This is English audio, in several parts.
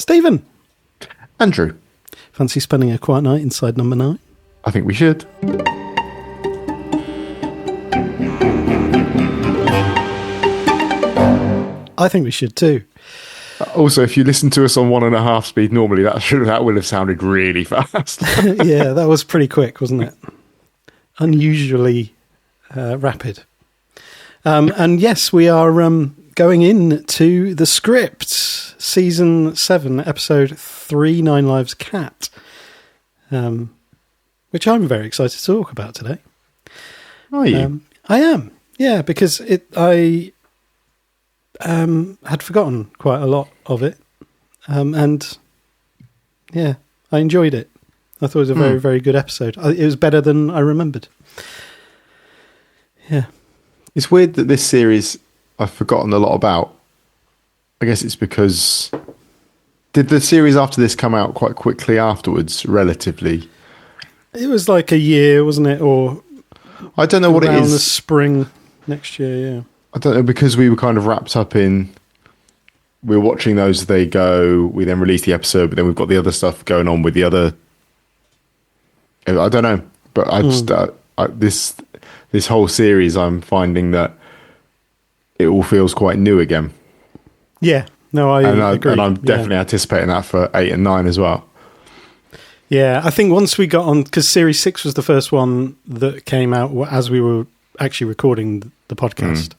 Stephen. Andrew. Fancy spending a quiet night inside number 9? I think we should. I think we should too. Also, if you listen to us on 1.5 speed normally, that would have sounded really fast. Yeah, that was pretty quick, wasn't it? Unusually rapid. And yes, we are going into the script, season 7, episode 3, 9 Lives Cat, which I'm very excited to talk about today. Are you? I am, yeah, because I had forgotten quite a lot of it, and yeah, I enjoyed it. I thought it was a very, very good episode. It was better than I remembered. Yeah. It's weird that this series I've forgotten a lot about. I guess it's because... Did the series after this come out quite quickly afterwards, relatively? It was like a year, wasn't it? Or I don't know what it is. Around the spring next year, yeah. I don't know, because we were kind of wrapped up in... We were watching those as they go. We then released the episode, but then we've got the other stuff going on with the other... I don't know, but I just... This whole series, I'm finding that it all feels quite new again. Yeah, no, I agree. And I'm definitely anticipating that for 8 and 9 as well. Yeah, I think once we got on, because Series 6 was the first one that came out as we were actually recording the podcast.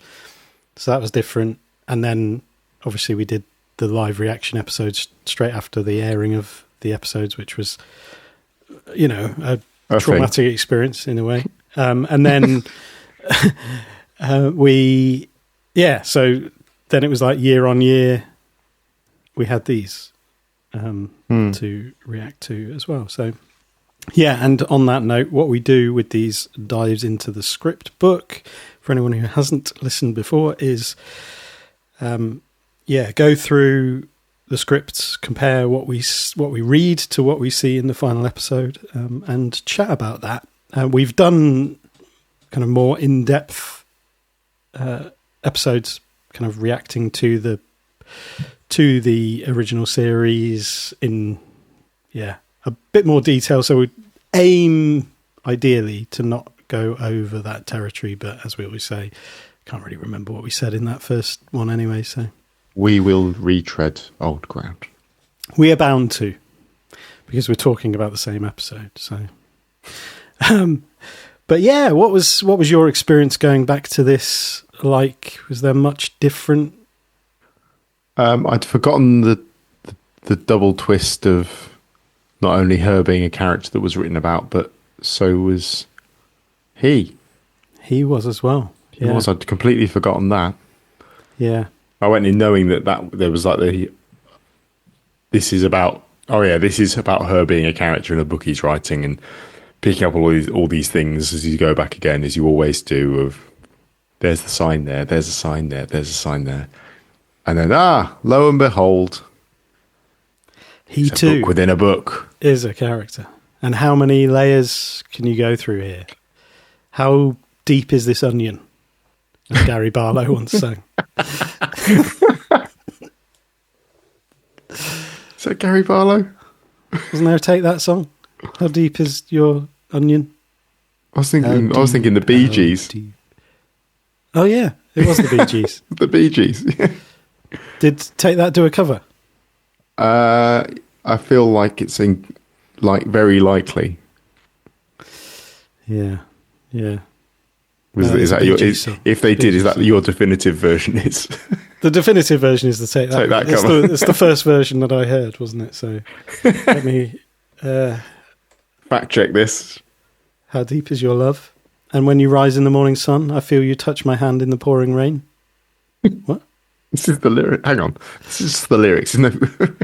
So that was different. And then, obviously, we did the live reaction episodes straight after the airing of the episodes, which was, a traumatic experience in a way. And then so then it was like year on year we had these to react to as well. So yeah, and on that note, what we do with these dives into the script book, for anyone who hasn't listened before, is go through the scripts, compare what we read to what we see in the final episode, and chat about that. We've done kind of more in-depth episodes, kind of reacting to the original series in a bit more detail. So we aim ideally to not go over that territory, but as we always say, can't really remember what we said in that first one anyway. So we will retread old ground. We are bound to, because we're talking about the same episode. So. But yeah, what was your experience going back to this like? Was there much different? I'd forgotten the double twist of not only her being a character that was written about, but so was he. He was as well. Yeah. He was. I'd completely forgotten that. Yeah. I went in knowing that there was like this is about her being a character in a book he's writing, and picking up all these things as you go back again, as you always do, of there's the sign there, there's a sign there, there's a sign there. And then, lo and behold, he too, book within a book, is a character. And how many layers can you go through here? How deep is this onion? As Gary Barlow once sang. Is that Gary Barlow? Wasn't there a Take That song? How deep is your onion? I was thinking the Bee Gees. Oh yeah, it was the Bee Gees. The Bee Gees. Yeah. Did Take That do a cover? I feel like it's very likely. Yeah. Is that if they did, is that your definitive version? Is the definitive version is the Take That. It's the first version that I heard, wasn't it? So let me fact check this. How deep is your love? And when you rise in the morning sun, I feel you touch my hand in the pouring rain. What? This is the lyric. Hang on. This is the lyrics. And the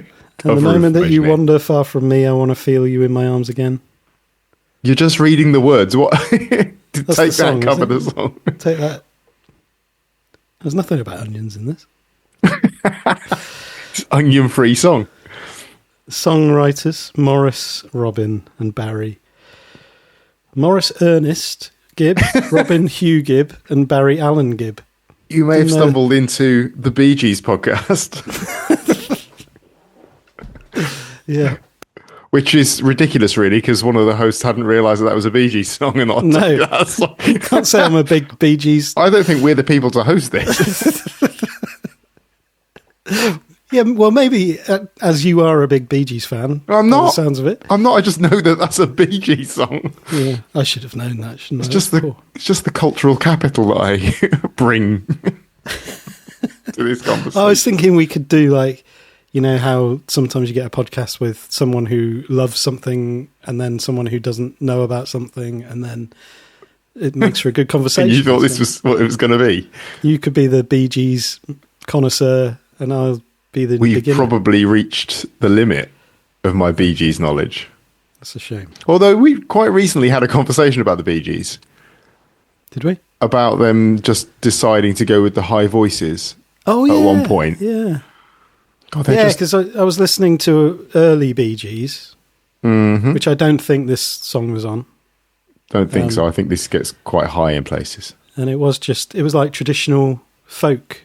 moment that you wander far from me, I want to feel you in my arms again. You're just reading the words. What? That's Take That cover the song. Take That. There's nothing about onions in this. It's onion-free song. Songwriters, Morris, Robin and Barry. Morris Ernest Gibb, Robin Hugh Gibb and Barry Allen Gibb. You may have stumbled into the Bee Gees podcast. Yeah. Which is ridiculous, really, because one of the hosts hadn't realised that was a Bee Gees song and not No. that song. Can't say I'm a big Bee Gees. I don't think we're the people to host this. Yeah, well, maybe as you are a big Bee Gees fan. I'm by not. the sounds of it. I'm not. I just know that that's a Bee Gees song. Yeah, I should have known that, shouldn't I? It's just the cultural capital that I bring to this conversation. I was thinking we could do like, you know, how sometimes you get a podcast with someone who loves something and then someone who doesn't know about something, and then it makes for a good conversation. And you thought this was what it was going to be? You could be the Bee Gees connoisseur and I'll be the We've beginner. probably reached the limit of my Bee Gees knowledge. That's a shame. Although we quite recently had a conversation about the Bee Gees. Did we? About them just deciding to go with the high voices at one point. Yeah. God, Because I was listening to early Bee Gees, which I don't think this song was on. Don't think so. I think this gets quite high in places. And it was like traditional folk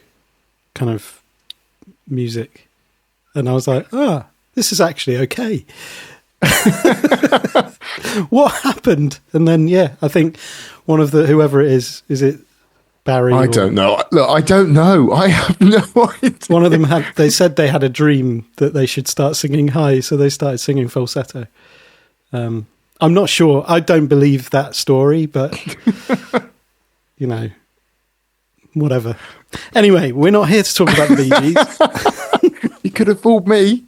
kind of music. And I was like, this is actually okay. What happened? And then, I think one of whoever it is it Barry? I don't know. Look, I don't know. I have no idea. One of them they said they had a dream that they should start singing high, so they started singing falsetto. I'm not sure. I don't believe that story, but you know, whatever. Anyway, we're not here to talk about the Bee Gees. You could have fooled me.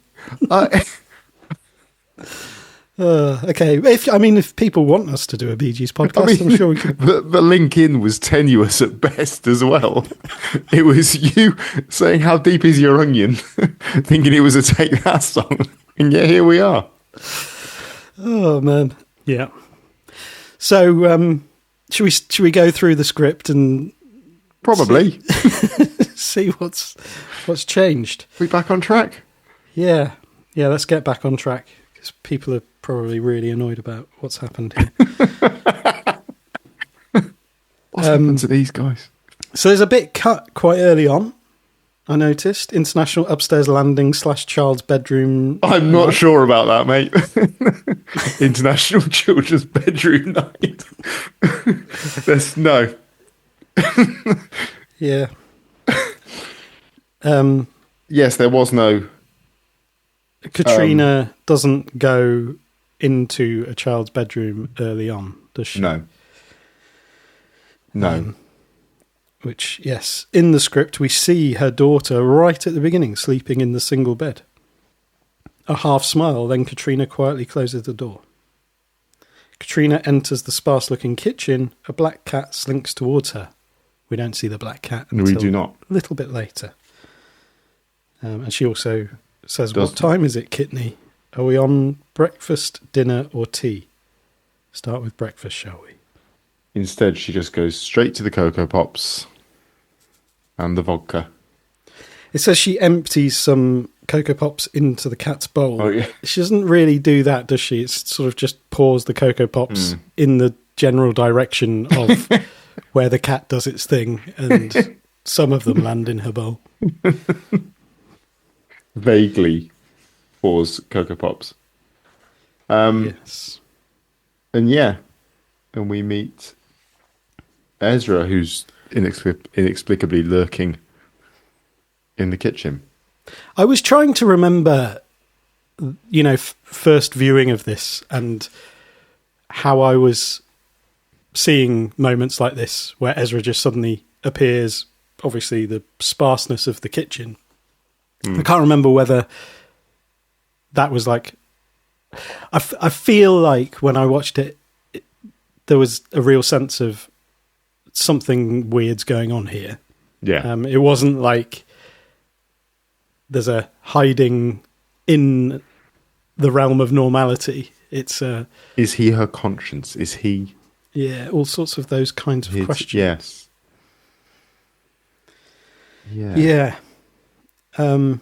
Okay. If people want us to do a Bee Gees podcast, I'm sure we could. The link in was tenuous at best as well. It was you saying, "How deep is your onion?" thinking it was a Take That song, and yet here we are. Oh man, yeah. So, should we go through the script and probably see what's changed? We back on track? Yeah. Let's get back on track because people are probably really annoyed about what's happened here. What's happened to these guys? So there's a bit cut quite early on. I noticed International Upstairs Landing / Child's Bedroom. I'm not sure about that, mate. International Children's Bedroom Night. There's no. Yeah. Yes, there was no. Katrina doesn't go into a child's bedroom early on, does she? No. Which, yes, in the script we see her daughter right at the beginning sleeping in the single bed. A half smile, then Katrina quietly closes the door. Katrina enters the sparse-looking kitchen. A black cat slinks towards her. We don't see the black cat until we do not. A little bit later. And she also says, "What time is it, Kitney? Are we on breakfast, dinner, or tea? Start with breakfast, shall we?" Instead, she just goes straight to the Cocoa Pops and the vodka. It says she empties some Cocoa Pops into the cat's bowl. Oh, yeah. She doesn't really do that, does she? It's sort of just pours the Cocoa Pops in the general direction of where the cat does its thing, and some of them land in her bowl. Vaguely pours Cocoa Pops. Yes. And we meet Ezra, who's inexplicably lurking in the kitchen. I was trying to remember, first viewing of this and how I was seeing moments like this where Ezra just suddenly appears, obviously the sparseness of the kitchen. I can't remember whether that was like... I feel like when I watched it, there was a real sense of something weird's going on here. Yeah. It wasn't like there's a hiding in the realm of normality. It's is he her conscience? Is he? Yeah, all sorts of those kinds of questions. Yes. Yeah. And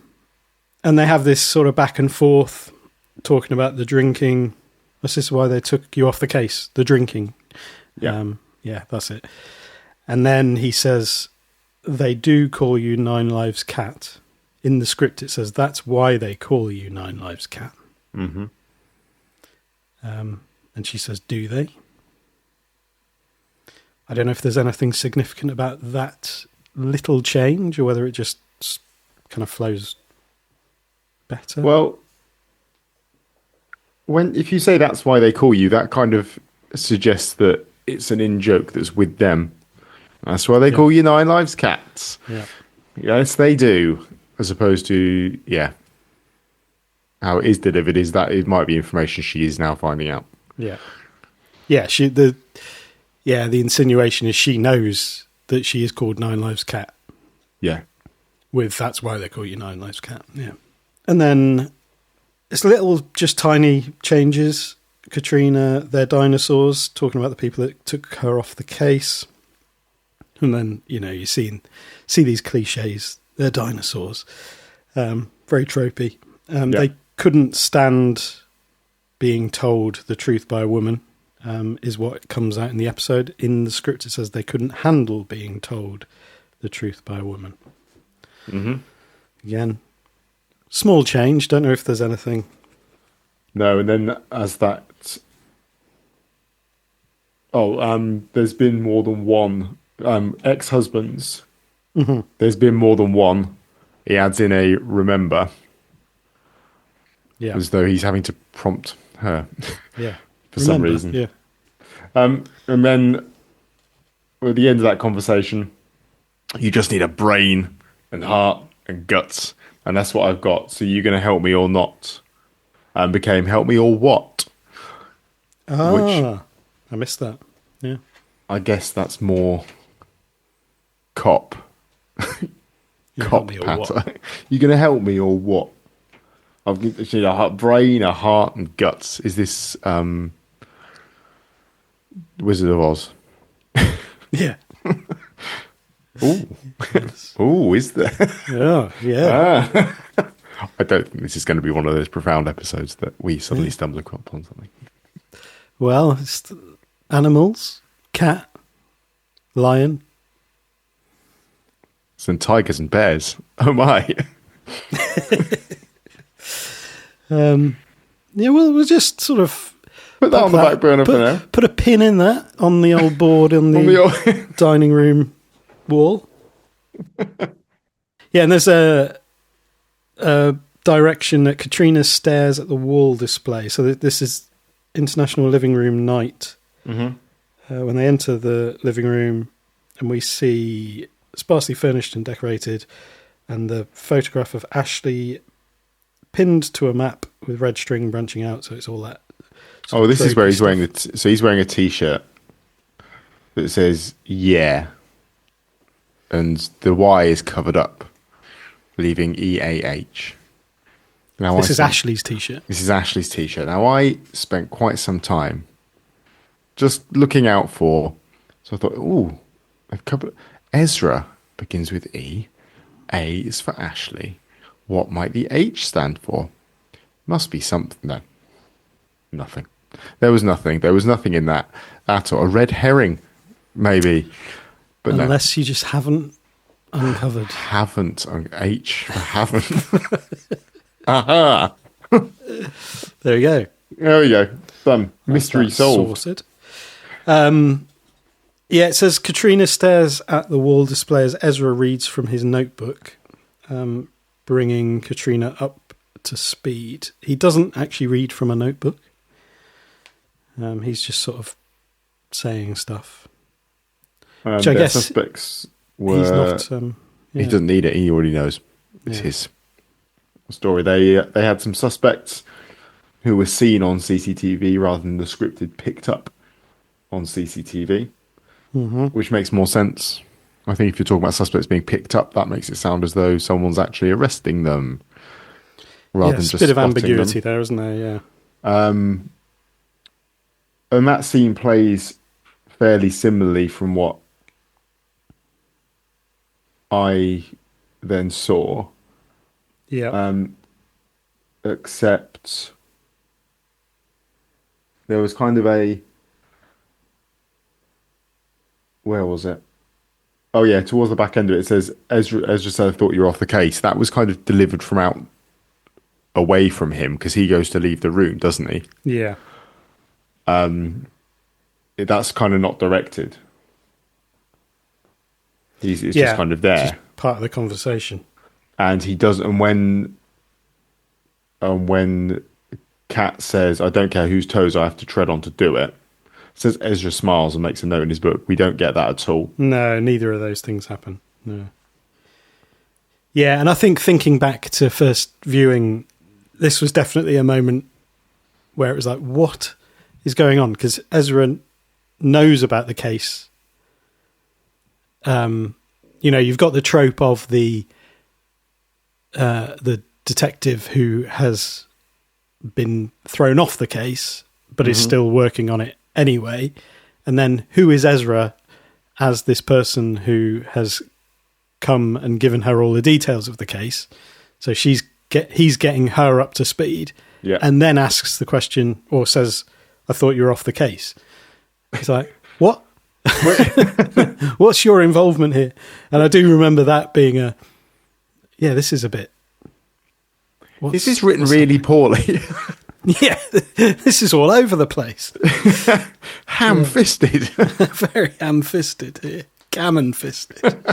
they have this sort of back and forth talking about the drinking. This is why they took you off the case, the drinking. Yeah. Yeah, that's it. And then he says, they do call you Nine Lives Cat. In the script, it says, that's why they call you Nine Lives Cat. Mm-hmm. And she says, do they? I don't know if there's anything significant about that little change or whether it just kind of flows better. Well, if you say that's why they call you, that kind of suggests that it's an in-joke that's with them. That's why they call you Nine Lives Cats. Yeah. Yes, they do. As opposed to, how it is delivered is that it might be information she is now finding out. Yeah. Yeah, the insinuation is she knows that she is called Nine Lives Cat. Yeah. That's why they call you Nine Lives Cat. Yeah. And then it's little, just tiny changes. Katrina, they're dinosaurs, talking about the people that took her off the case. And then, you see these cliches. They're dinosaurs. Very tropey. They couldn't stand being told the truth by a woman, is what comes out in the episode. In the script, it says they couldn't handle being told the truth by a woman. Mm-hmm. Again, small change. Don't know if there's anything. No, and then as that... there's been more than one ex-husbands. Mm-hmm. There's been more than one. He adds in a remember. Yeah. As though he's having to prompt her. Yeah. For some reason. Yeah. And then at the end of that conversation, you just need a brain and heart and guts. And that's what I've got. So you're going to help me or not? And became help me or what? I missed that. Yeah. I guess that's more cop. Cop patter. You're going to help me or what? I've got a brain, a heart, and guts. Is this Wizard of Oz? Yeah. Ooh. Ooh, is there? Yeah. I don't think this is going to be one of those profound episodes that we suddenly stumble upon something. Well, it's animals, cat, lion. Some tigers and bears. Oh my. We'll just sort of put that on the back burner for now. Put a pin in that on the old board on the dining room wall. Yeah, and there's a direction that Katrina stares at the wall display. So this is International Living Room night. Mm-hmm. When they enter the living room, and we see sparsely furnished and decorated, and the photograph of Ashley pinned to a map with red string branching out, so it's all that. This is where he's wearing so he's wearing a t-shirt that says "yeah," and the Y is covered up, leaving EAH. Now this is Ashley's t-shirt. This is Ashley's t-shirt. Now I spent quite some time just looking out for. So I thought, ooh, they've covered. Ezra begins with E. A is for Ashley. What might the H stand for? Must be something. No. Nothing. There was nothing. There was nothing in that at all. A red herring, maybe. But unless you just haven't uncovered. H for haven't. Aha! There we go. There we go. Done. Mystery solved. Sorted. It says Katrina stares at the wall display as Ezra reads from his notebook, bringing Katrina up to speed. He doesn't actually read from a notebook. He's just sort of saying stuff. Which I guess suspects were... He's not... He doesn't need it. He already knows. It's his story. They had some suspects who were seen on CCTV rather than the scripted picked up on CCTV, which makes more sense. I think if you're talking about suspects being picked up, that makes it sound as though someone's actually arresting them rather than just a bit of ambiguity them. there, isn't there? Yeah. And that scene plays fairly similarly from what I then saw. Yeah. Except there was kind of a... Where was it? Oh yeah, towards the back end of it, it says Ezra said, "I thought you were off the case." That was kind of delivered from out away from him because he goes to leave the room, doesn't he? Yeah. That's kind of not directed. It's just kind of there. Just part of the conversation. And he does, and when Kat says, I don't care whose toes I have to tread on to do it, says Ezra smiles and makes a note in his book. We don't get that at all. No, neither of those things happen. No. Yeah, and I think thinking back to first viewing, this was definitely a moment where it was like, what is going on? Because Ezra knows about the case. You've got the trope of the detective who has been thrown off the case, but is still working on it anyway. And then who is Ezra as this person who has come and given her all the details of the case? So he's getting her up to speed, and then asks the question or says, I thought you were off the case. He's like, what? What's your involvement here? And I do remember that being this is a bit... This is written really poorly. Yeah, this is all over the place. Ham-fisted. Very ham-fisted here. Gammon-fisted.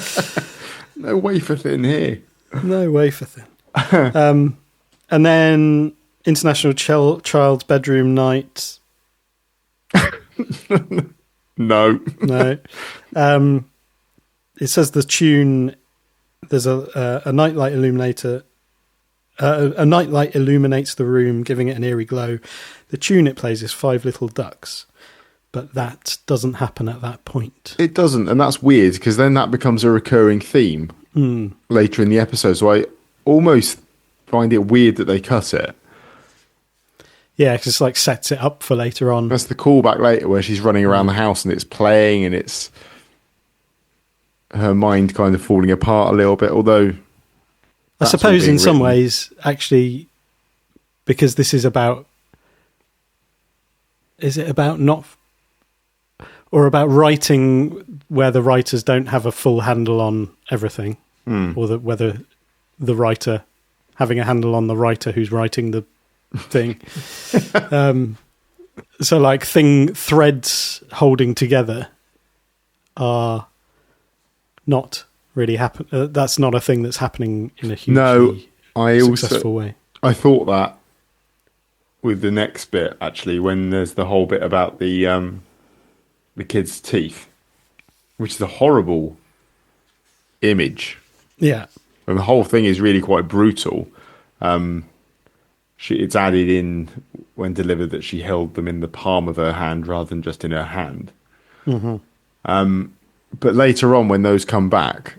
No wafer thin here. No wafer thin. And then International Child's Bedroom Night. No. It says the tune, there's a nightlight illuminator. A nightlight illuminates the room, giving it an eerie glow. The tune it plays is Five Little Ducks, but that doesn't happen at that point. It doesn't, and that's weird, because then that becomes a recurring theme later in the episode, so I almost find it weird that they cut it. Yeah, because it's like sets it up for later on. That's the callback later where she's running around the house and it's playing and it's her mind kind of falling apart a little bit, although... I suppose in some ways, actually, because this is about... Is it about not... Or about writing where the writers don't have a full handle on everything? Or whether the writer... Having a handle on the writer who's writing the thing. So like threads holding together are not really happen. That's not a thing that's happening in a hugely successful way. I thought that with the next bit, actually, when there's the whole bit about the kid's teeth, which is a horrible image. Yeah. And the whole thing is really quite brutal. It's added in when delivered that she held them in the palm of her hand rather than just in her hand. But later on, when those come back,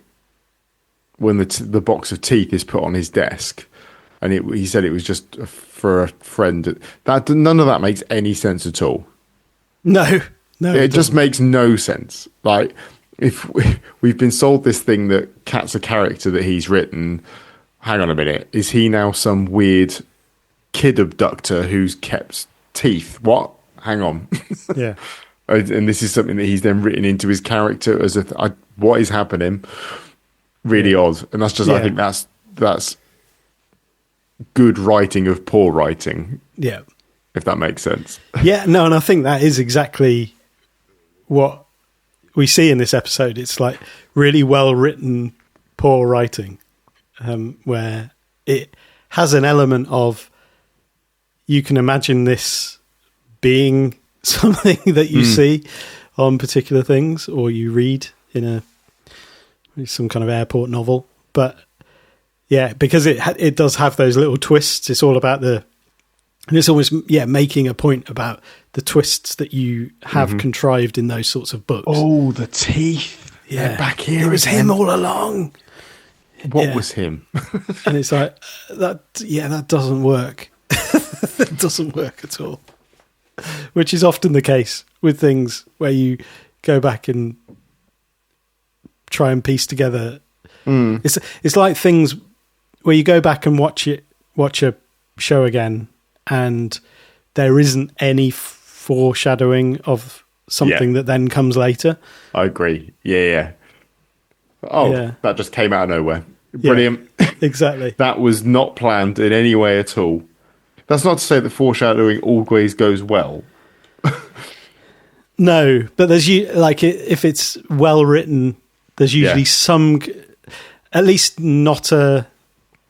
when the box of teeth is put on his desk, and he said it was just for a friend, that none of that makes any sense at all. No, it just makes no sense. Like, if we've been sold this thing that Kat's a character that he's written, hang on a minute, is he now some weird kid abductor who's kept teeth? What? Hang on. Yeah. And this is something that he's then written into his character as what is happening? Really odd. And that's just, I think that's good writing of poor writing. Yeah. If that makes sense. Yeah, no, and I think that is exactly what we see in this episode. It's like really well written, poor writing, where it has an element of, you can imagine this being something that you see on particular things, or you read in some kind of airport novel. But yeah, because it does have those little twists. It's all about and it's almost making a point about the twists that you have contrived in those sorts of books. Oh, the teeth! Yeah, they're back here. It was him all along. What was him? And it's like that. Yeah, that doesn't work. That doesn't work at all. Which is often the case with things where you go back and try and piece together. It's like things where you go back and watch a show again, and there isn't any foreshadowing of something that then comes later. I agree. Yeah. Oh, that just came out of nowhere. Brilliant. Exactly. That was not planned in any way at all. That's not to say that foreshadowing always goes well. No, but there's if it's well written, there's usually some, at least not an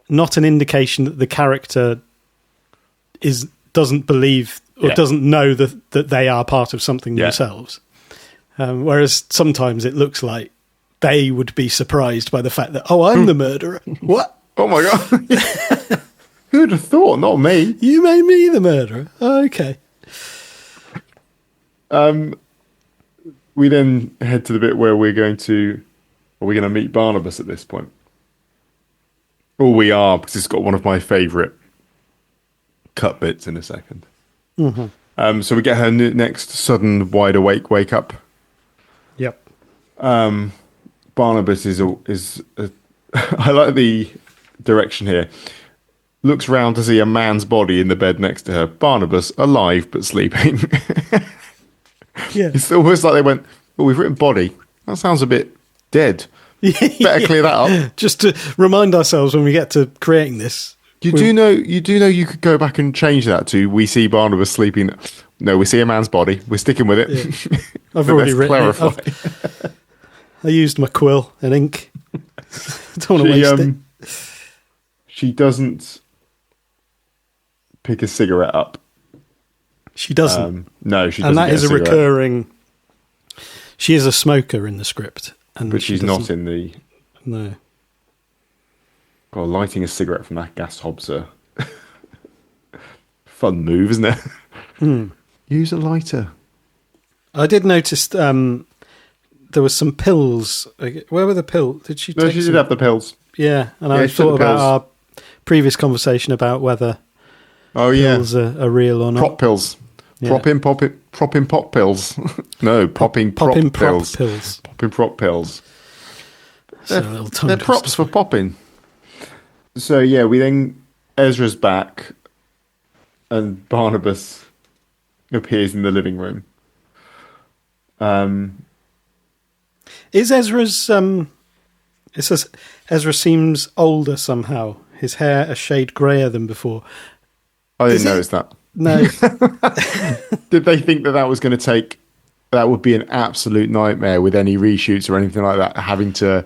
indication that the character doesn't believe or doesn't know that they are part of something themselves. Whereas sometimes it looks like they would be surprised by the fact that, I'm the murderer. What? Oh my God. Who'd have thought? Not me. You made me the murderer. Okay. We then head to the bit where we're going to meet Barnabas at this point. Oh, we are, because it's got one of my favourite cut bits in a second. Mm-hmm. So we get her next sudden wide awake wake up. Yep. Barnabas is I like the direction here. Looks round to see a man's body in the bed next to her. Barnabas, alive but sleeping. Yeah. It's almost like they went, we've written body. That sounds a bit dead. Better clear that up. Just to remind ourselves when we get to creating this. You do know you could go back and change that to we see Barnabas sleeping. No, we see a man's body. We're sticking with it. Yeah. I've already written it. I used my quill and ink. Don't want to waste it. She doesn't pick a cigarette up. She doesn't. No, she doesn't. And that is a recurring. She is a smoker in the script, but she's not in the. No. God, lighting a cigarette from that gas hob's a fun move, isn't it? Use a lighter. I did notice there was some pills. Where were the pills? Did she? No, she did have the pills. Yeah, and I thought about our previous conversation about whether pills are real or not. Prop pills. Yeah. Propping pop pills. No, popping prop pills. Popping prop pills. They're props for popping. So yeah, we then Ezra's back, and Barnabas appears in the living room. Is Ezra's? It says Ezra seems older somehow. His hair a shade greyer than before. I didn't notice that. No. Did they think that was going to take? That would be an absolute nightmare with any reshoots or anything like that. Having to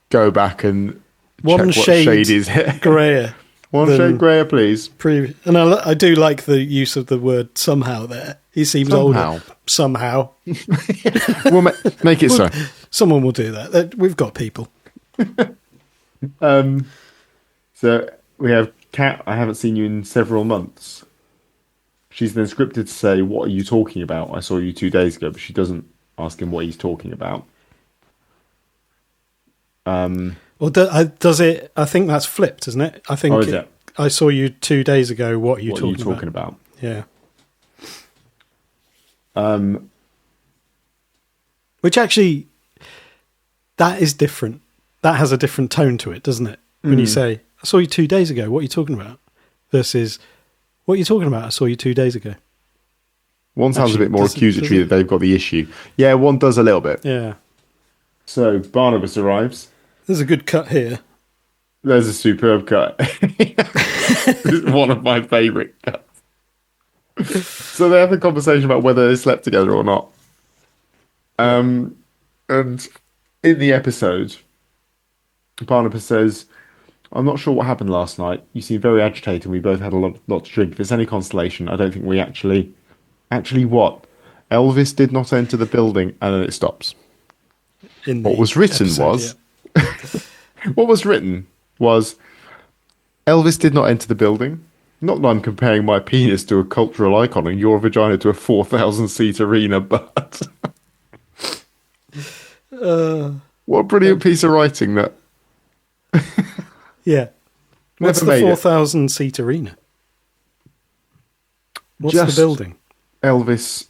go back and one check what shade is greyer. One shade greyer, please. And I do like the use of the word somehow there. He seems older. Somehow. We'll make it so. Someone will do that. We've got people. So we have Kat, I haven't seen you in several months. She's then scripted to say, what are you talking about? I saw you 2 days ago, but she doesn't ask him what he's talking about. Well, does it? I think that's flipped, isn't it? I think I saw you 2 days ago. What are you talking about? Yeah. Which actually, that is different. That has a different tone to it, doesn't it? When you say, I saw you 2 days ago. What are you talking about? Versus, what are you talking about? I saw you 2 days ago. One sounds a bit more accusatory that they've got the issue. Yeah, one does a little bit. Yeah. So Barnabas arrives. There's a good cut here. There's a superb cut. This is one of my favourite cuts. So they have a conversation about whether they slept together or not. And in the episode, Barnabas says, I'm not sure what happened last night. You seem very agitated. We both had a lot to drink. If it's any consolation, I don't think we actually what? Elvis did not enter the building, and then it stops. What was written was Elvis did not enter the building. Not that I'm comparing my penis to a cultural icon and your vagina to a 4,000-seat arena, but what a brilliant piece of writing that. Yeah. What's the 4,000-seat arena? What's the building? Elvis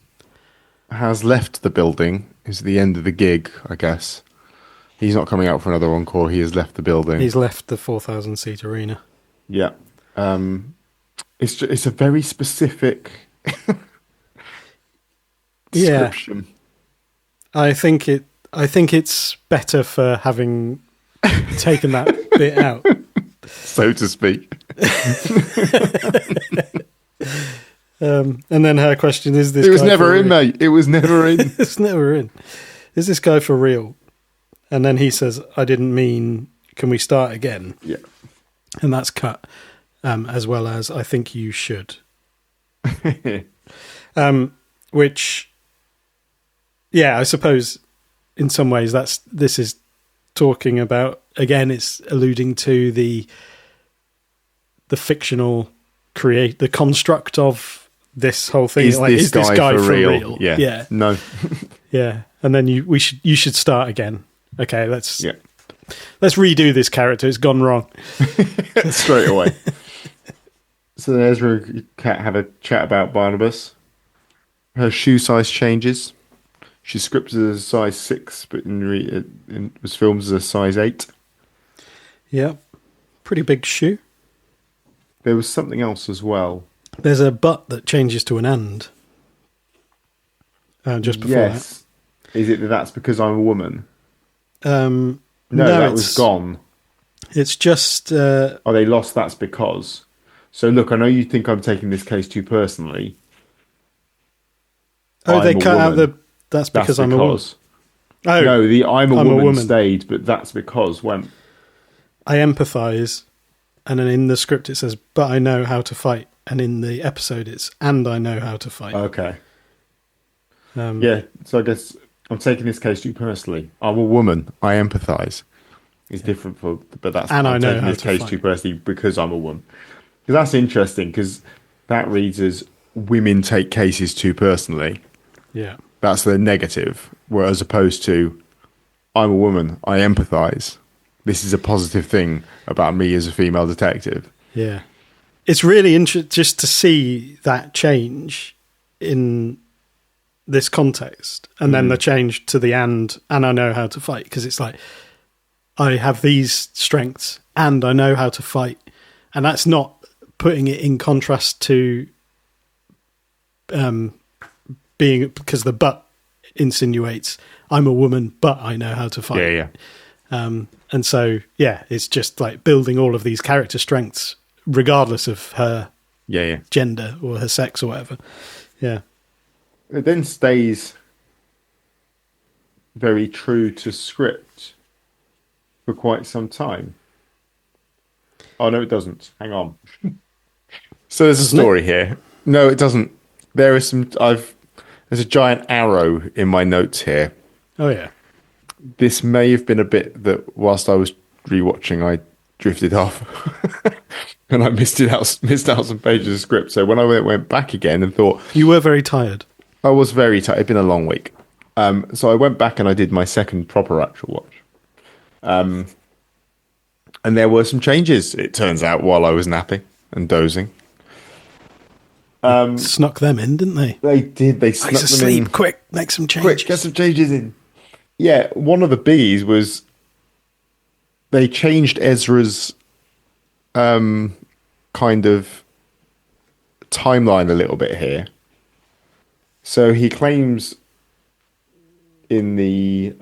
has left the building. It's the end of the gig, I guess. He's not coming out for another encore. He has left the building. He's left the 4,000-seat arena. Yeah. It's a very specific description. Yeah. I think it's better for having taken that bit out. So to speak. And then her question is this It was guy never for in, real? mate. It was never in. It's never in. Is this guy for real? And then he says, I didn't mean, can we start again? Yeah. And that's cut, as well as I think you should. Which, yeah, I suppose in some ways this is talking about, again, it's alluding to the fictional the construct of this whole thing. Is this guy for real? Yeah. Yeah. No. Yeah. And then you should start again. Okay, let's Yeah. redo this character. It's gone wrong. Straight away. So then Ezra and Kat have a chat about Barnabas. Her shoe size changes. She's scripted as a size 6, but was filmed as a size 8. Yeah. Pretty big shoe. There was something else as well. There's a but that changes to an and. Just before yes. Is it that's because I'm a woman? that. No, that was gone. It's just... They lost that's because. So look, I know you think I'm taking this case too personally. they cut out the... That's because I'm a woman. Oh, no, the I'm a woman stayed, but that's because when... I empathise, and then in the script it says, but I know how to fight. And in the episode it's, and I know how to fight. Okay. Yeah, so I guess I'm taking this case too personally. I'm a woman. I empathise. It's different but that's... And I'm I know taking how this to case fight. too personally because I'm a woman. Because that's interesting, because that reads as women take cases too personally. Yeah. That's the negative, whereas opposed to I'm a woman, I empathise. This is a positive thing about me as a female detective. Yeah. It's really interesting just to see that change in this context, and then the change to the and I know how to fight, because it's like, I have these strengths and I know how to fight. And that's not putting it in contrast to being, because the but insinuates I'm a woman, but I know how to fight. Yeah. And so, yeah, it's just like building all of these character strengths, regardless of her gender or her sex or whatever. Yeah. It then stays very true to script for quite some time. Oh, no, it doesn't. Hang on. So there's a story here. No, it doesn't. There is some... There's a giant arrow in my notes here. Oh, yeah. This may have been a bit that whilst I was rewatching, I drifted off. And I missed out some pages of script. So when I went back again and thought... You were very tired. I was very tired. It'd been a long week. So I went back and I did my second proper actual watch. And there were some changes, it turns out, while I was napping and dozing. Snuck them in, didn't they? They did. They snuck them asleep. in. Quick, make some changes. Quick, get some changes in. Yeah, one of the biggies was they changed Ezra's kind of timeline a little bit here. So he claims in the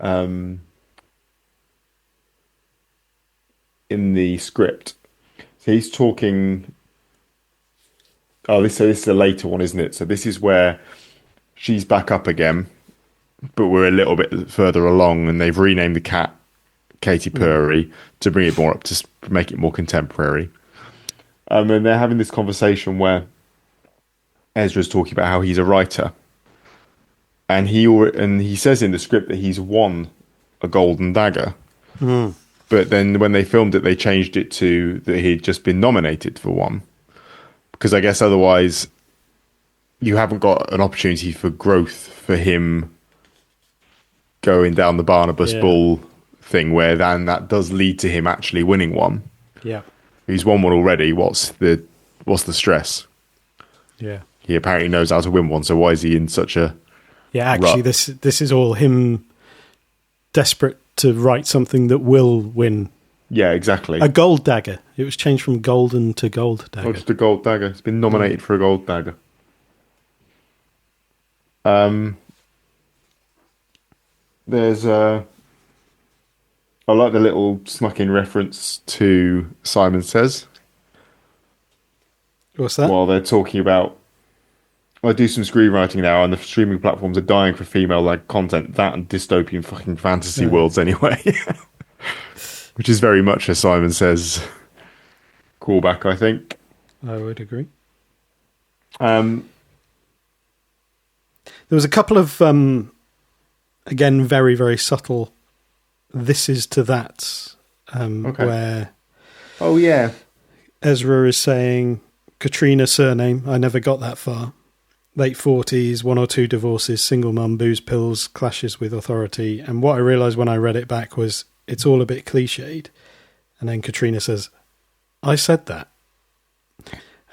script, so he's talking. Oh, this is a later one, isn't it? So this is where she's back up again, but we're a little bit further along, and they've renamed the cat Katy Perry to bring it more up to make it more contemporary. And they're having this conversation where Ezra's talking about how he's a writer, and he says in the script that he's won a golden dagger. But then when they filmed it, they changed it to that he'd just been nominated for one. Because I guess otherwise you haven't got an opportunity for growth for him going down the Barnabas Bull thing, where then that does lead to him actually winning one. Yeah. He's won one already. What's the stress? Yeah. He apparently knows how to win one, so why is he in such a actually rut? this is all him desperate to write something that will win. Yeah, exactly. A gold dagger. It was changed from golden to gold dagger. Oh, just a gold dagger. It's been nominated for a gold dagger. There's I like the little snuck in reference to Simon Says What's that? while they're talking about. I do some screenwriting now, and the streaming platforms are dying for female-led content. That and dystopian fucking fantasy worlds, anyway. Which is very much a Simon Says callback, I think. I would agree. Um, There was a couple of, again, very, very subtle this is to that, where oh, yeah. Ezra is saying, Katrina surname, I never got that far. Late 40s, 1 or 2 divorces, single mum, booze, pills, clashes with authority. And what I realised when I read it back was it's all a bit cliched. And then Katrina says, I said that.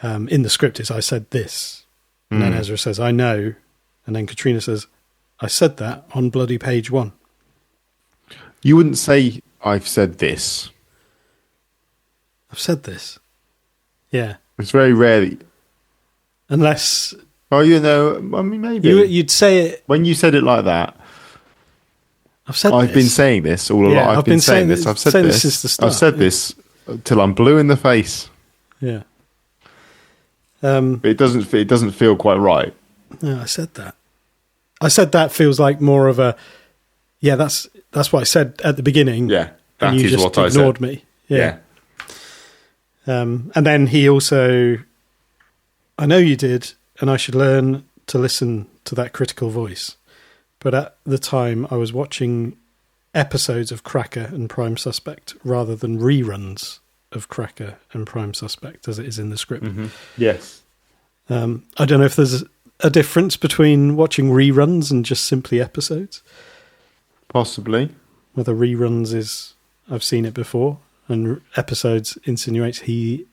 In the script is, I said this. And then Ezra says, I know. And then Katrina says, I said that on bloody page 1. You wouldn't say, I've said this. I've said this. Yeah. It's very rarely. Unless... Oh, you know, I mean, maybe. You'd say it... When you said it like that, I've been saying this all along. Yeah, I've been saying this. I've said this. Since the start. I've said this till I'm blue in the face. Yeah. But it doesn't feel quite right. No, I said that. I said that feels like more of a... Yeah, that's what I said at the beginning. Yeah, that and you is just what I said. ignored me. Yeah. And then he also... I know you did, and I should learn to listen to that critical voice. But at the time, I was watching episodes of Cracker and Prime Suspect rather than reruns of Cracker and Prime Suspect, as it is in the script. Mm-hmm. Yes. I don't know if there's a difference between watching reruns and just simply episodes. Possibly. Whether reruns is, I've seen it before, and episodes insinuates he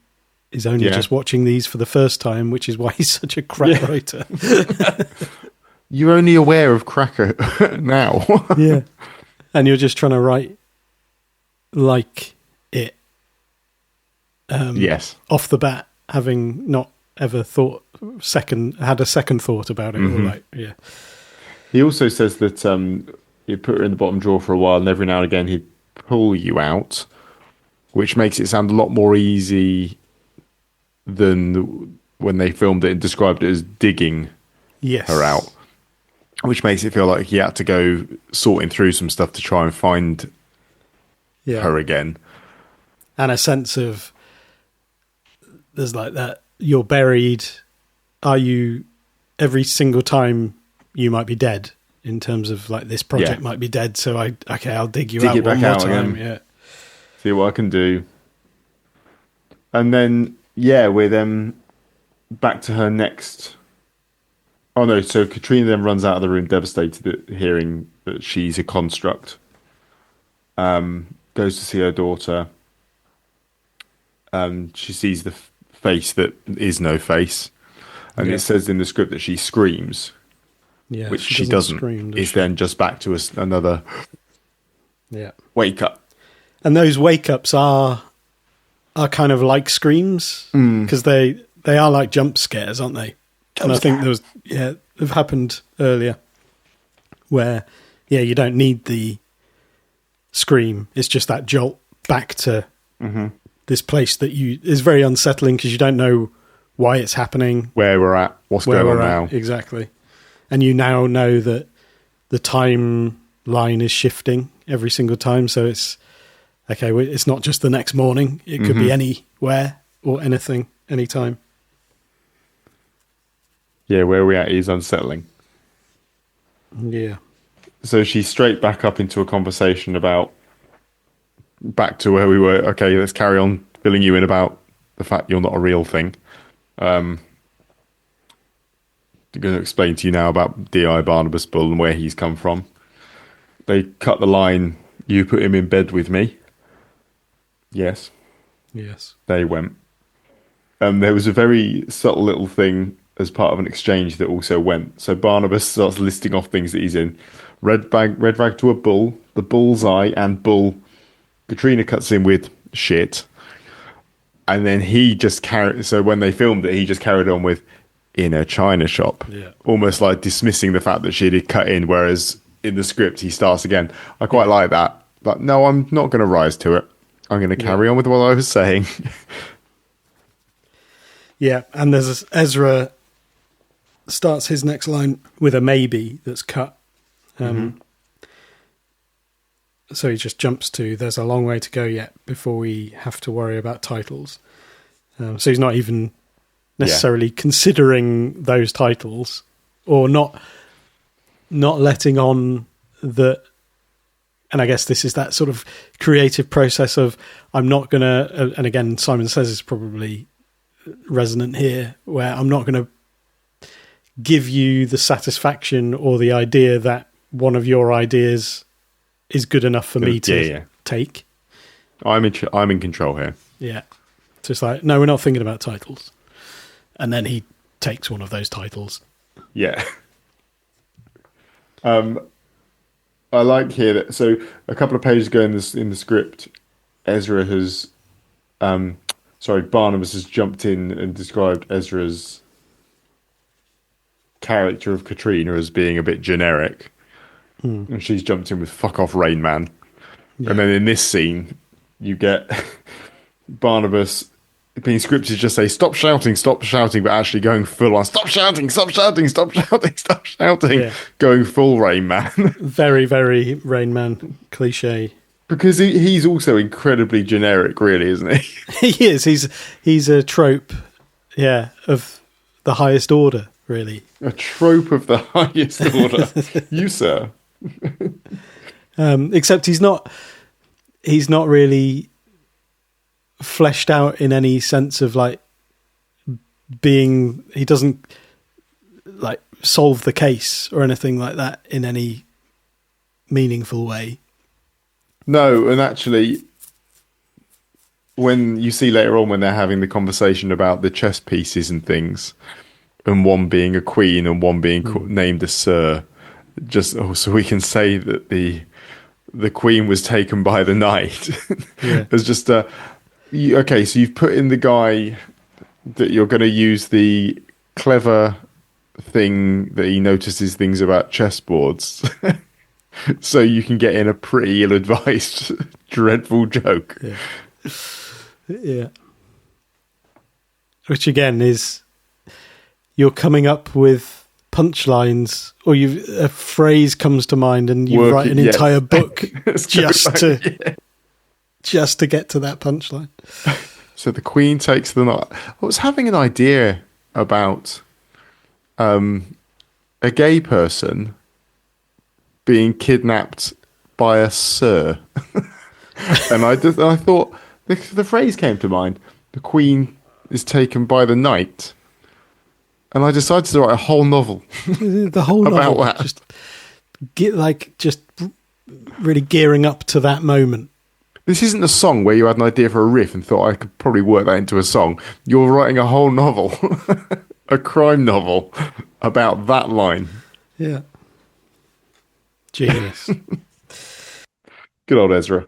is only just watching these for the first time, which is why he's such a crap writer. You're only aware of Cracker now. Yeah. And you're just trying to write like it. Yes. Off the bat, having not ever had a second thought about it. Mm-hmm. Or like, yeah. He also says that he'd put her in the bottom drawer for a while, and every now and again he'd pull you out, which makes it sound a lot more easy than when they filmed it and described it as digging her out, which makes it feel like he had to go sorting through some stuff to try and find her again. And a sense of, there's like that, you're buried, are you, every single time you might be dead, in terms of like this project might be dead, so I'll dig you out one more time. Yeah. See what I can do. And then, we're back to her next. Oh no, so Katrina then runs out of the room devastated at hearing that she's a construct. Goes to see her daughter. She sees the face that is no face. And it says in the script that she screams. Yeah, which she doesn't. It's then just back to another wake up. And those wake ups are kind of like screams, because they are like jump scares, aren't they? And I think they've happened earlier where you don't need the scream. It's just that jolt back to this place that is very unsettling, because you don't know why it's happening, where we're at, what's going on now. Exactly. And you now know that the timeline is shifting every single time. So it's, okay, it's not just the next morning. It could be anywhere or anything, anytime. Yeah, where we're at is unsettling. Yeah. So she's straight back up into a conversation back to where we were. Okay, let's carry on filling you in about the fact you're not a real thing. I'm going to explain to you now about D.I. Barnabas Bull and where he's come from. They cut the line, you put him in bed with me. Yes. They went. There was a very subtle little thing as part of an exchange that also went. So Barnabas starts listing off things that he's in. Red rag to a bull, the bull's eye, and bull. Katrina cuts in with shit. And then he just so when they filmed it, he just carried on with in a china shop. Yeah. Almost like dismissing the fact that she did cut in, whereas in the script he starts again. I quite like that. But no, I'm not going to rise to it. I'm going to carry on with what I was saying. Yeah, and there's Ezra starts his next line with a maybe that's cut. So he just jumps to, there's a long way to go yet before we have to worry about titles. So he's not even necessarily considering those titles, or not letting on that. And I guess this is that sort of creative process of, I'm not going to, and again, Simon Says is probably resonant here, where I'm not going to give you the satisfaction or the idea that one of your ideas is good enough for me to take. I'm in control here. Yeah. So it's like, no, we're not thinking about titles. And then he takes one of those titles. Yeah. I like here that, so a couple of pages ago in the script, Ezra has, Barnabas has jumped in and described Ezra's character of Katrina as being a bit generic. And she's jumped in with "fuck off, Rain Man." Yeah. And then in this scene, you get Barnabas being scripted just say stop shouting, but actually going full on stop shouting, going full Rain Man. Very, very Rain Man cliche. Because he's also incredibly generic, really, isn't he? He is. He's a trope, of the highest order, really. A trope of the highest order. You, sir. Except he's not really fleshed out in any sense of like being, he doesn't like solve the case or anything like that in any meaningful way. No, and actually when you see later on when they're having the conversation about the chess pieces and things, and one being a queen and one being named a sir, just so we can say that the queen was taken by the knight. It's just okay, so you've put in the guy that you're going to use the clever thing that he notices things about chessboards, so you can get in a pretty ill-advised, dreadful joke. Yeah. Which again is, you're coming up with punchlines, or a phrase comes to mind, and you write an entire book just to get to that punchline. So the queen takes the knight. I was having an idea about a gay person being kidnapped by a sir, and I thought the phrase came to mind. The queen is taken by the knight. And I decided to write a whole novel. The whole novel about that. Just really gearing up to that moment. This isn't a song where you had an idea for a riff and thought I could probably work that into a song. You're writing a whole novel, a crime novel about that line. Yeah. Genius. Good old Ezra.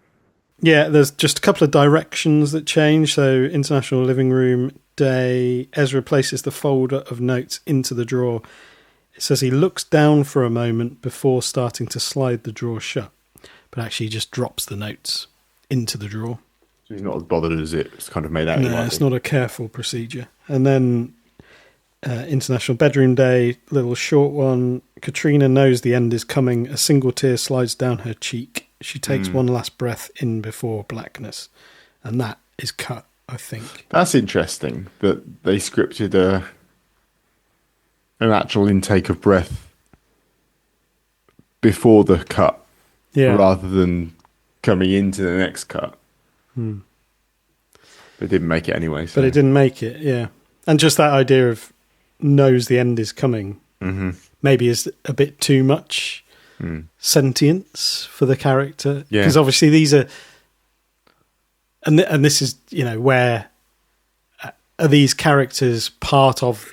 Yeah, there's just a couple of directions that change. So International Living Room Day, Ezra places the folder of notes into the drawer. It says he looks down for a moment before starting to slide the drawer shut, but actually just drops the notes into the drawer. So he's not as bothered as it's kind of made out. No, it's not a careful procedure. And then International Bedroom Day, little short one. Katrina knows the end is coming. A single tear slides down her cheek. She takes one last breath in before blackness. And that is cut, I think. That's interesting that they scripted an actual intake of breath before the cut, rather than coming into the next cut. But it didn't make it anyway. So. But it didn't make it, yeah. And just that idea of knows the end is coming maybe is a bit too much sentience for the character. Because obviously these are... And this is, where are these characters part of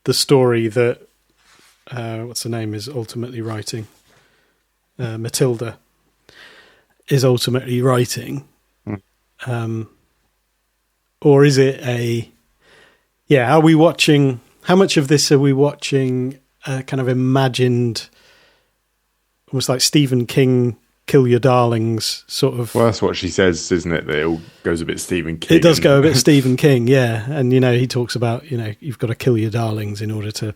the story that, what's her name, is ultimately writing? Matilda is ultimately writing. Or is it are we watching, how much of this are we watching a kind of imagined, almost like Stephen King kill your darlings sort of. Well, that's what she says, isn't it? That it all goes a bit Stephen King. It does go a bit Stephen King, yeah. And, he talks about, you've got to kill your darlings in order to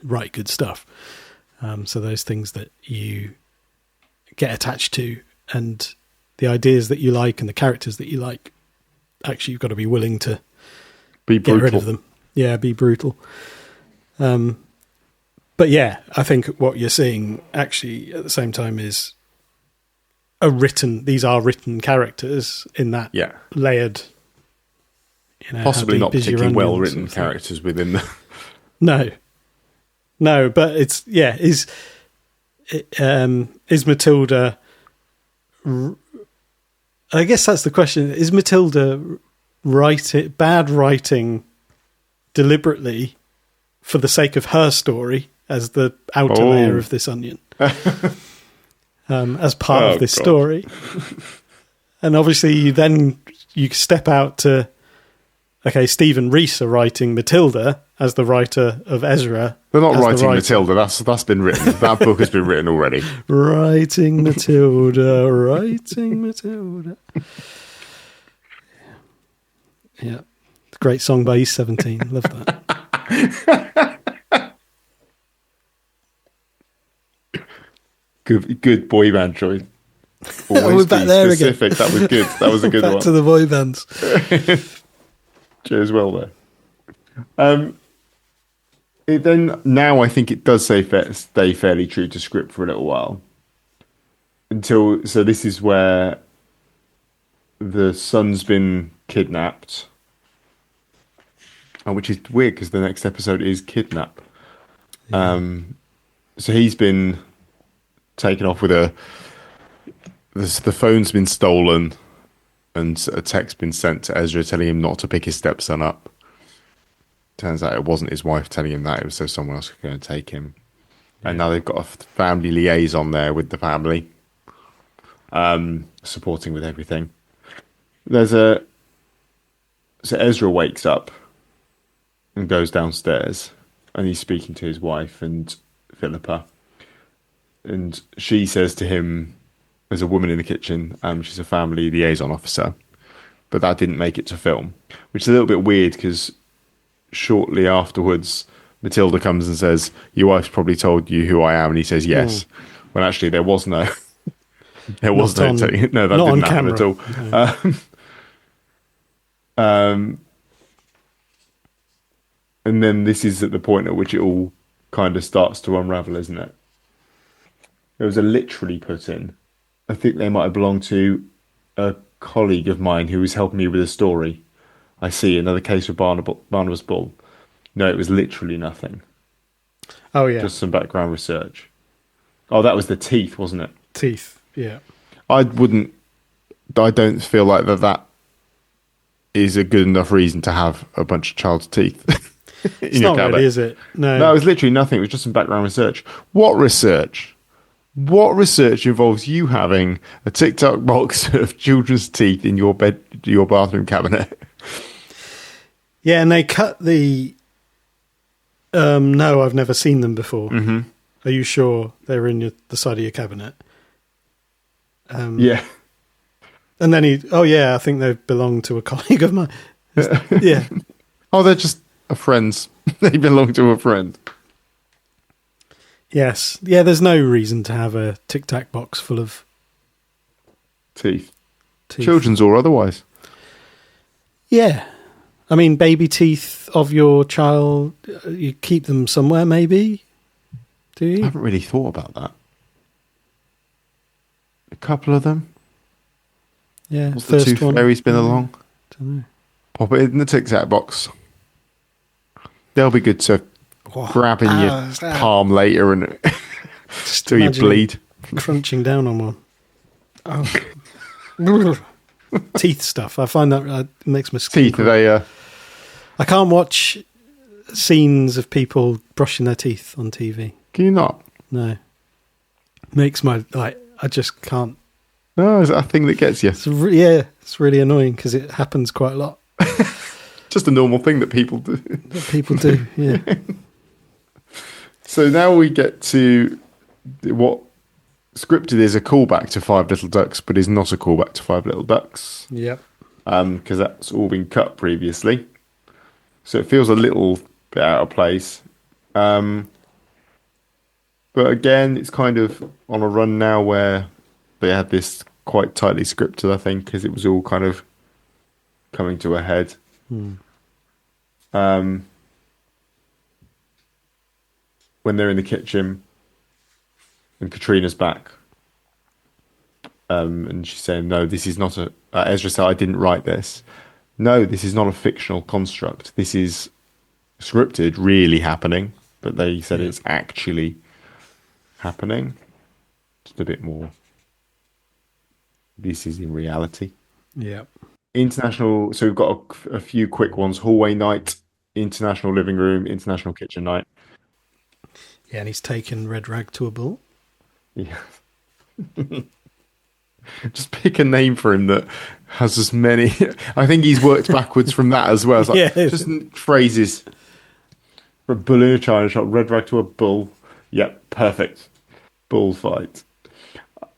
write good stuff. So those things that you get attached to and the ideas that you like and the characters that you like, actually you've got to be willing to be brutal. Get rid of them. Yeah, be brutal. But yeah, I think what you're seeing actually at the same time is these are written characters in that layered, possibly not particularly well written characters within the. No, but it's is Matilda? I guess that's the question. Is Matilda bad writing deliberately for the sake of her story as the outer layer of this onion, as part of this story? And obviously then you step out to, Stephen Rees are writing Matilda as the writer of Ezra. They're not writing Matilda. That's been written. That book has been written already. Writing Matilda. Yeah. Great song by East 17. Love that. Good boy band choice. We're back there specific. Again. That was good. That was a good one. Back to the boy bands. Cheers, well there. Now I think it does stay fairly true to script for a little while. So this is where the son's been kidnapped, which is weird because the next episode is Kidnap. Yeah. So he's been taken off with the phone's been stolen and a text been sent to Ezra telling him not to pick his stepson up. Turns out it wasn't his wife telling him that, it was so someone else was going to take him. Yeah. And now they've got a family liaison there with the family, supporting with everything. So Ezra wakes up and goes downstairs and he's speaking to his wife and Philippa. And she says to him, there's a woman in the kitchen, she's a family liaison officer, but that didn't make it to film, which is a little bit weird because shortly afterwards, Matilda comes and says, your wife's probably told you who I am, and he says yes. When actually there was no, that didn't happen at all. No. And then this is at the point at which it all kind of starts to unravel, isn't it? There was a literally put in. I think they might have belonged to a colleague of mine who was helping me with a story. I see another case of Barnabas Bull. No, it was literally nothing. Oh, yeah. Just some background research. Oh, that was the teeth, wasn't it? Teeth, yeah. I don't feel like that is a good enough reason to have a bunch of child's teeth. It's not really, is it? No, it was literally nothing. It was just some background research. What research? What research involves you having a tic-tac box of children's teeth in your bathroom cabinet? Yeah, and they cut the... no, I've never seen them before. Mm-hmm. Are you sure they're in the side of your cabinet? Yeah. And then I think they belong to a colleague of mine. Yeah. Oh, they're just friends. They belong to a friend. Yes. Yeah, there's no reason to have a tic-tac box full of... Teeth. Children's or otherwise. Yeah. I mean, baby teeth of your child, you keep them somewhere maybe? Do you? I haven't really thought about that. A couple of them. Yeah. What's the tooth fairy's been along? Don't know. Pop it in the tic-tac box. They'll be good to grab in your palm later and till you bleed. Crunching down on one. Oh. Teeth stuff. I find that makes my skin. Teeth, are they... I can't watch scenes of people brushing their teeth on TV. Can you not? No. Makes my... I just can't. No, is that a thing that gets you? It's really annoying because it happens quite a lot. Just a normal thing that people do. Yeah. So now we get to what scripted is a callback to Five Little Ducks, but is not a callback to Five Little Ducks. Yep. Because that's all been cut previously. So it feels a little bit out of place. But again, it's kind of on a run now where they had this quite tightly scripted, I think, because it was all kind of coming to a head. When they're in the kitchen and Katrina's back, and she's saying, no, this is not Ezra said, I didn't write this. No, this is not a fictional construct. This is scripted, really happening, but they said it's actually happening. Just a bit more. This is in reality. Yeah. International. So we've got a few quick ones. Hallway night, international living room, international kitchen night. Yeah, and he's taken Red Rag to a ball. Yeah. Just pick a name for him that has as many. I think he's worked backwards from that as well. It's like, just phrases. For a bull in a china shop, Red Rag to a bull. Yep, perfect. Bull fight.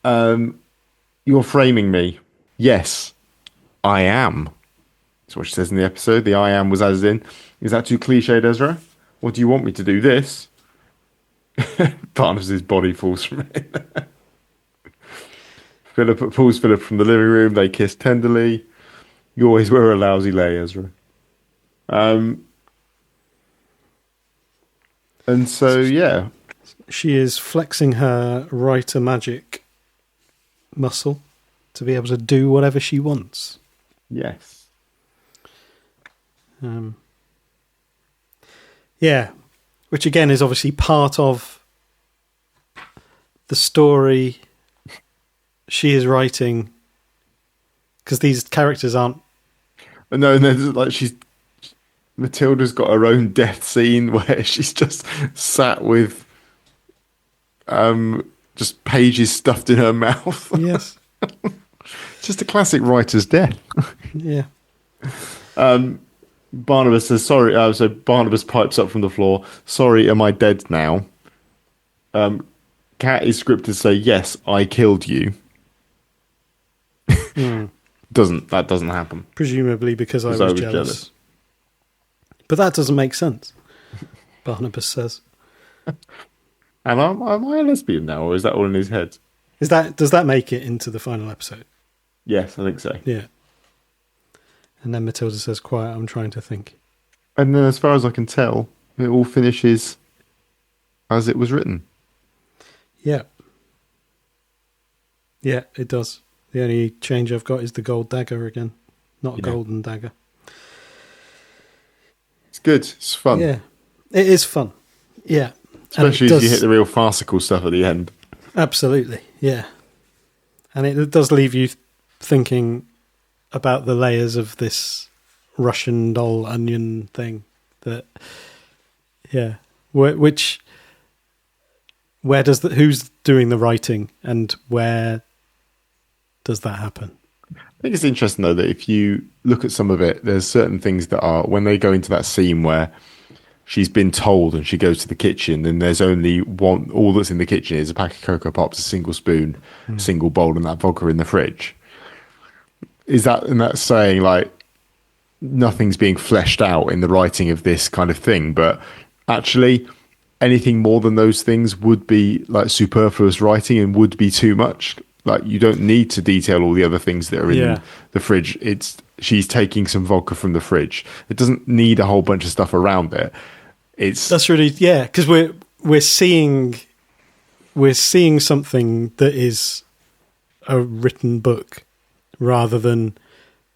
You're framing me. Yes, I am. That's what she says in the episode. The I am was as in. Is that too cliched, Ezra? Or do you want me to do this? Barnabas' body falls from it. Philip pulls Philip from the living room. They kiss tenderly. You always were a lousy lay, Ezra. And so, yeah. She is flexing her writer magic muscle to be able to do whatever she wants. Yes. Yeah. Which again is obviously part of the story she is writing, because these characters aren't. No, like Matilda's got her own death scene where she's just sat with just pages stuffed in her mouth. Yes. Just a classic writer's death. Yeah. Barnabas says, sorry. So Barnabas pipes up from the floor. Sorry, am I dead now? Kat is scripted to say, yes, I killed you. That doesn't happen. Presumably because I was jealous. But that doesn't make sense, Barnabas says. And am I a lesbian now, or is that all in his head? Does that make it into the final episode? Yes, I think so. Yeah. And then Matilda says, quiet, I'm trying to think. And then as far as I can tell, it all finishes as it was written. Yeah. Yeah, it does. The only change I've got is the gold dagger again. Not a golden dagger. It's good. It's fun. Yeah. It is fun. Yeah. Especially as you hit the real farcical stuff at the end. Absolutely. Yeah. And it does leave you thinking about the layers of this Russian doll onion thing that, yeah. Who's doing the writing and where does that happen? I think it's interesting though that if you look at some of it, there's certain things that are, when they go into that scene where she's been told and she goes to the kitchen and there's only one, all that's in the kitchen is a pack of Cocoa Pops, a single spoon, a single bowl, and that vodka in the fridge. And that's saying like nothing's being fleshed out in the writing of this kind of thing, but actually anything more than those things would be like superfluous writing and would be too much. Like you don't need to detail all the other things that are in the fridge. She's taking some vodka from the fridge. It doesn't need a whole bunch of stuff around it. That's really, because we're seeing something that is a written book rather than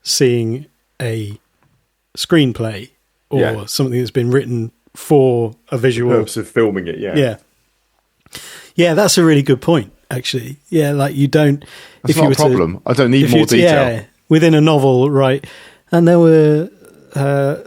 seeing a screenplay or something that's been written for a visual. The purpose of filming it, Yeah, that's a really good point, actually. Yeah, like you don't... That's not a problem. I don't need more detail. Yeah, within a novel, right? And there were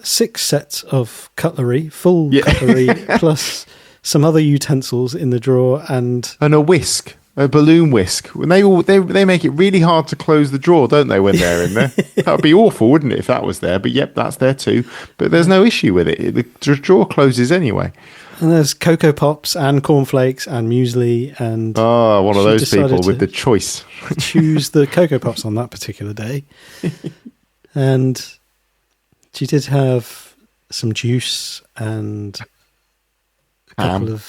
6 sets of cutlery, full cutlery, plus some other utensils in the drawer and a whisk. a balloon whisk. When they make it really hard to close the drawer, don't they? When they're in there, that would be awful, wouldn't it, if that was there? But yep, that's there too. But there's no issue with it. The drawer closes anyway. And there's Cocoa Pops and cornflakes and muesli and one of those people with the choice. Choose the Cocoa Pops on that particular day, and she did have some juice and a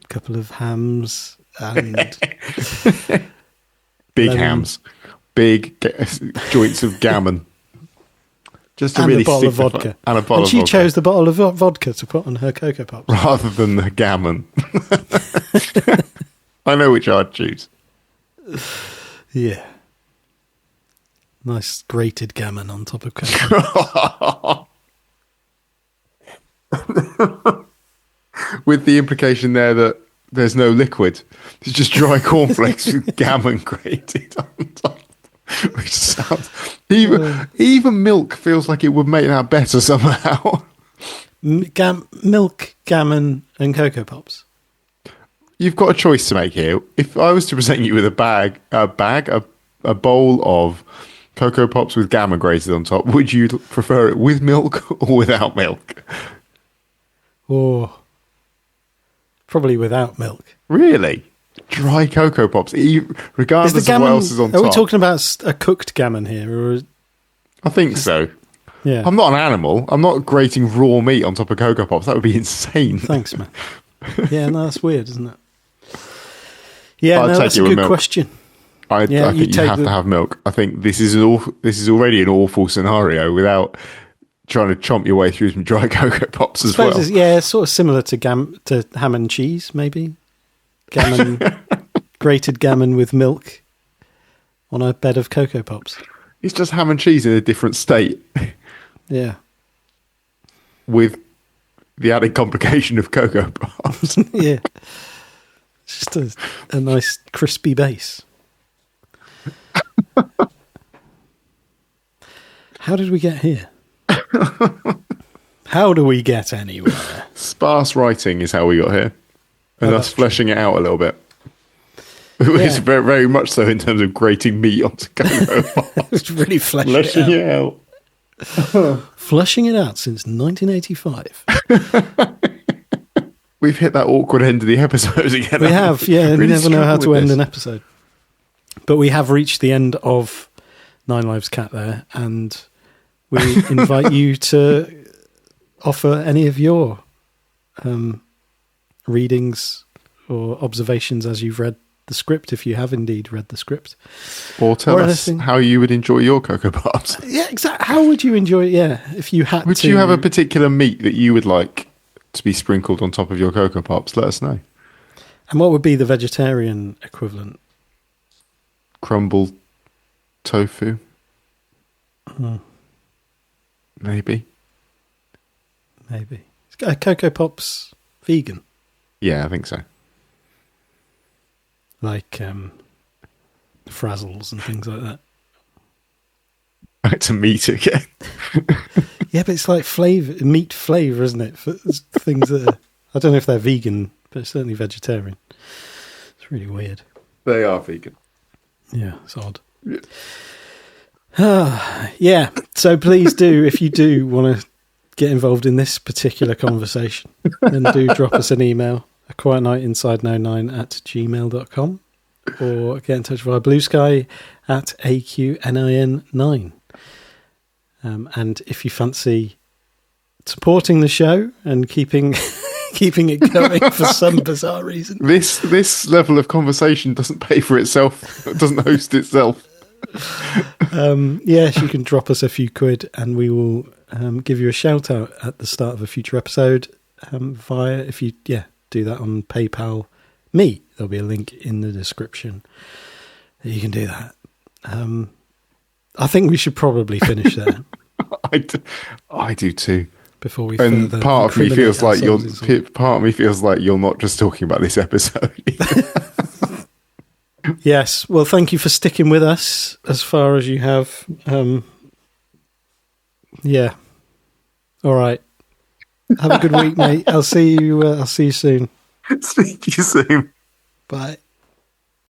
couple of hams and big hams, big joints of gammon. Just to and really a bottle of vodka. And she chose the bottle of vodka to put on her Cocoa Pops. Rather than the gammon. I know which I'd choose. Yeah. Nice grated gammon on top of Cocoa Pops. With the implication there that there's no liquid. It's just dry cornflakes with gammon grated on top. Which sounds even milk feels like it would make that better somehow. Milk, gammon, and Cocoa Pops. You've got a choice to make here. If I was to present you with a bowl of Cocoa Pops with gammon grated on top, would you prefer it with milk or without milk? Or probably without milk. Really? Dry Cocoa Pops, regardless of what else is on top. Are we talking about a cooked gammon here? Or I think so. Yeah. I'm not an animal. I'm not grating raw meat on top of Cocoa Pops. That would be insane. Thanks, man. Yeah, no, that's weird, isn't it? Yeah, no, that's a good question. I think you have to have milk. I think this is already an awful scenario without trying to chomp your way through some dry Cocoa Pops as well. It's sort of similar to ham and cheese, maybe. Gammon, grated gammon with milk on a bed of Cocoa Pops. It's just ham and cheese in a different state. Yeah. With the added complication of Cocoa Pops. Yeah. It's just a nice crispy base. How did we get here? How do we get anywhere? Sparse writing is how we got here. And thus fleshing it out a little bit. It's very, very much so in terms of grating meat onto Cocoa Pops. It's really fleshing it out. Fleshing it out since 1985. We've hit that awkward end of the episode again. We have, yeah. Really, we never know how to end an episode. But we have reached the end of Nine Lives Cat there, and we invite you to offer any of your readings or observations as you've read the script, if you have indeed read the script. Or tell us how you would enjoy your Cocoa Pops. Yeah, exactly. How would you enjoy it? Yeah, if you had Would you have a particular meat that you would like to be sprinkled on top of your Cocoa Pops? Let us know. And what would be the vegetarian equivalent? Crumbled tofu. Maybe. Cocoa Pops vegan? Yeah, I think so. Like frazzles and things like that. Back to meat again. Yeah, but it's like meat flavour, isn't it? For things that I don't know if they're vegan, but it's certainly vegetarian. It's really weird. They are vegan. Yeah, it's odd. Yeah, so please do, if you do want to get involved in this particular conversation, then do drop us an email, aquietnightinside99@gmail.com, or get in touch via Blue Sky at AQNIN9. And if you fancy supporting the show and keeping it going for some bizarre reason, this level of conversation doesn't pay for itself. It doesn't host itself. Yes, you can drop us a few quid, and we will give you a shout out at the start of a future episode. If you do that on PayPal me, there'll be a link in the description that you can do that. I think we should probably finish there. I do too. Before we part of me feels like you're not just talking about this episode. Yes. Well, thank you for sticking with us as far as you have. Yeah. All right. Have a good week, mate. I'll see you soon. Speak to you soon. Bye.